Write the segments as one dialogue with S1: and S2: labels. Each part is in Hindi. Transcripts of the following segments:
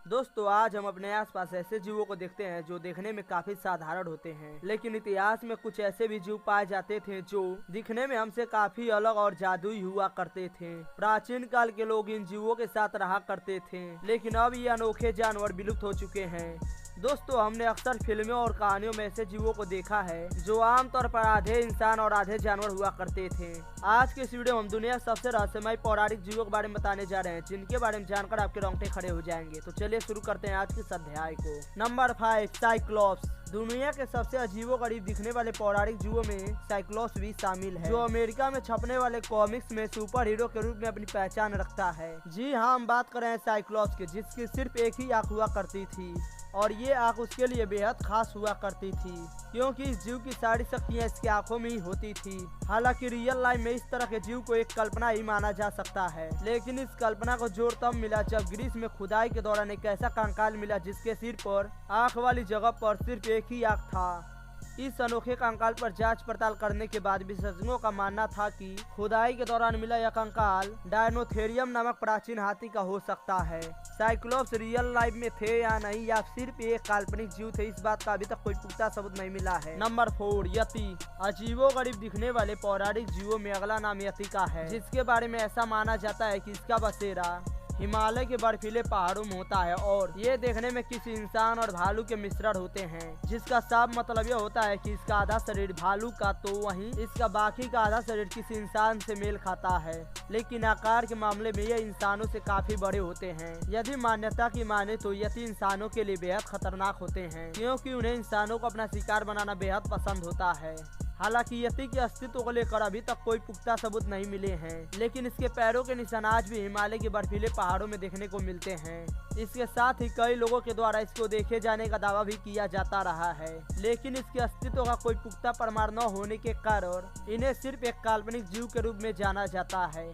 S1: दोस्तों आज हम अपने आसपास ऐसे जीवों को देखते हैं जो देखने में काफी साधारण होते हैं, लेकिन इतिहास में कुछ ऐसे भी जीव पाए जाते थे जो दिखने में हमसे काफी अलग और जादुई हुआ करते थे। प्राचीन काल के लोग इन जीवों के साथ रहा करते थे, लेकिन अब ये अनोखे जानवर विलुप्त हो चुके हैं। दोस्तों हमने अक्सर फिल्मों और कहानियों में ऐसे जीवों को देखा है जो आमतौर पर आधे इंसान और आधे जानवर हुआ करते थे। आज के इस वीडियो में हम दुनिया के सबसे रहस्यमय पौराणिक जीवों के बारे में बताने जा रहे हैं, जिनके बारे में जानकर आपके रोंगटे खड़े हो जाएंगे। तो चलिए शुरू करते हैं आज के इस अध्याय को। Number 5, cyclops. दुनिया के सबसे अजीबोगरीब दिखने वाले पौराणिक जीवों में साइक्लोप्स भी शामिल है, जो अमेरिका में छपने वाले कॉमिक्स में सुपर हीरो के रूप में अपनी पहचान रखता है। जी हाँ, हम बात कर रहे हैं साइक्लोप्स की, जिसकी सिर्फ एक ही आंख हुआ करती थी और ये आंख उसके लिए बेहद खास हुआ करती थी, क्योंकि इस जीव की सारी शक्तियाँ इसकी आंखों में ही होती थी। हालांकि रियल लाइफ में इस तरह के जीव को एक कल्पना ही माना जा सकता है, लेकिन इस कल्पना को जोर तब मिला जब ग्रीस में खुदाई के दौरान एक ऐसा कंकाल मिला जिसके सिर पर आंख वाली जगह पर सिर्फ एक ही आंख था। इस अनोखे कंकाल पर जांच पड़ताल करने के बाद विशेषज्ञों का मानना था कि खुदाई के दौरान मिला यह कंकाल डायनोथेरियम नामक प्राचीन हाथी का हो सकता है। साइक्लोप्स रियल लाइफ में थे या नहीं, या सिर्फ एक काल्पनिक जीव थे, इस बात का अभी तक कोई पुख्ता सबूत नहीं मिला है। नंबर 4, यति। अजीबोगरीब दिखने वाले पौराणिक जीवों में अगला नाम यति का है, जिसके बारे में ऐसा माना जाता है कि इसका बसेरा हिमालय के बर्फीले पहाड़ों में होता है और ये देखने में किसी इंसान और भालू के मिश्रण होते हैं, जिसका साफ मतलब यह होता है कि इसका आधा शरीर भालू का तो वहीं इसका बाकी का आधा शरीर किसी इंसान से मेल खाता है, लेकिन आकार के मामले में ये इंसानों से काफी बड़े होते हैं। यदि मान्यता की माने तो यति इंसानों के लिए बेहद खतरनाक होते हैं, क्योंकि उन्हें इंसानों को अपना शिकार बनाना बेहद पसंद होता है। हालांकि यति के अस्तित्व को लेकर अभी तक कोई पुख्ता सबूत नहीं मिले हैं, लेकिन इसके पैरों के निशान आज भी हिमालय के बर्फीले पहाड़ों में देखने को मिलते हैं। इसके साथ ही कई लोगों के द्वारा इसको देखे जाने का दावा भी किया जाता रहा है, लेकिन इसके अस्तित्व का कोई पुख्ता प्रमाण न होने के कारण इन्हें सिर्फ एक काल्पनिक जीव के रूप में जाना जाता है।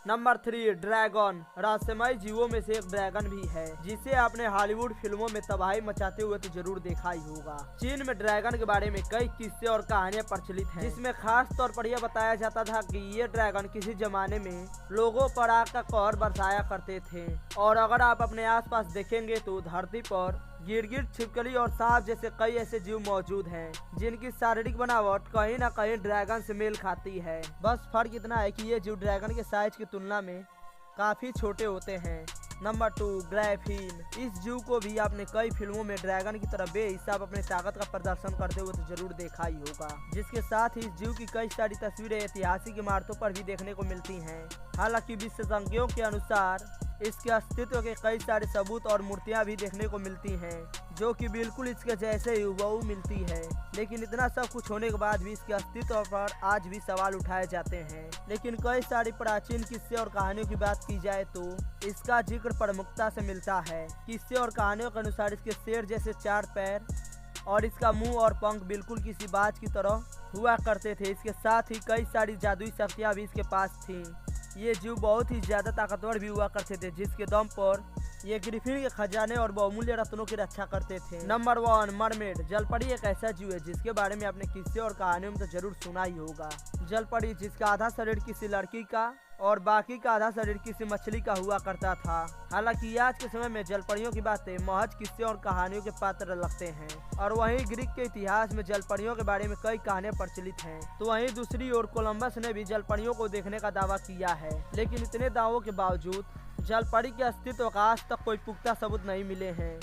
S1: Number 3, dragon. रहस्यमय जीवों में से एक ड्रैगन भी है, जिसे आपने हॉलीवुड फिल्मों में तबाही मचाते हुए तो जरूर देखा ही होगा। चीन में ड्रैगन के बारे में कई किस्से और कहानियां प्रचलित हैं, जिसमें खास तौर पर यह बताया जाता था कि ये ड्रैगन किसी जमाने में लोगों पर आग का कहर बरसाया करते थे, और अगर आप अपने आसपास देखेंगे तो धरती पर गिरगिट, छिपकली और सांप जैसे कई ऐसे जीव मौजूद हैं जिनकी शारीरिक बनावट कहीं न कहीं ड्रैगन से मेल खाती है। बस फर्क इतना है कि ये जीव ड्रैगन के साइज की तुलना में काफी छोटे होते हैं। नंबर 2, ग्राइफिन। इस जीव को भी आपने कई फिल्मों में ड्रैगन की तरह बेहिसाब अपने ताकत का प्रदर्शन करते हुए तो जरूर देखा ही होगा, जिसके साथ ही इस जीव की कई सारी तस्वीरें ऐतिहासिक इमारतों पर भी देखने को मिलती हैं। हालांकि विशेषज्ञों के अनुसार इसके अस्तित्व के कई सारे सबूत और मूर्तियां भी देखने को मिलती हैं, जो कि बिल्कुल इसके जैसे हुबहू मिलती है, लेकिन इतना सब कुछ होने के बाद भी इसके अस्तित्व पर आज भी सवाल उठाए जाते हैं। लेकिन कई सारी प्राचीन किस्से और कहानियों की बात की जाए तो इसका जिक्र प्रमुखता से मिलता है। किस्से और कहानियों के अनुसार इसके शेर जैसे 4 पैर और इसका मुंह और पंख बिल्कुल किसी बाज की तरह हुआ करते थे। इसके साथ ही कई सारी जादुई शक्तियाँ भी इसके पास थीं। ये जीव बहुत ही ज्यादा ताकतवर भी हुआ करते थे, जिसके दम पर ये ग्रिफिन के खजाने और बहुमूल्य रत्नों की रक्षा करते थे। Number 1, mermaid. जलपरी एक ऐसा जीव है जिसके बारे में आपने किस्से और कहानियों में तो जरूर सुना ही होगा। जलपरी, जिसका आधा शरीर किसी लड़की का और बाकी का आधा शरीर किसी मछली का हुआ करता था। हालांकि आज के समय में जलपरियों की बातें महज किस्से और कहानियों के पात्र लगते हैं, और वहीं ग्रीक के इतिहास में जलपरियों के बारे में कई कहानियां प्रचलित हैं। तो वहीं दूसरी ओर कोलंबस ने भी जलपरियों को देखने का दावा किया है, लेकिन इतने दावों के बावजूद जलपरी के अस्तित्व का आज तक कोई पुख्ता सबूत नहीं मिले हैं।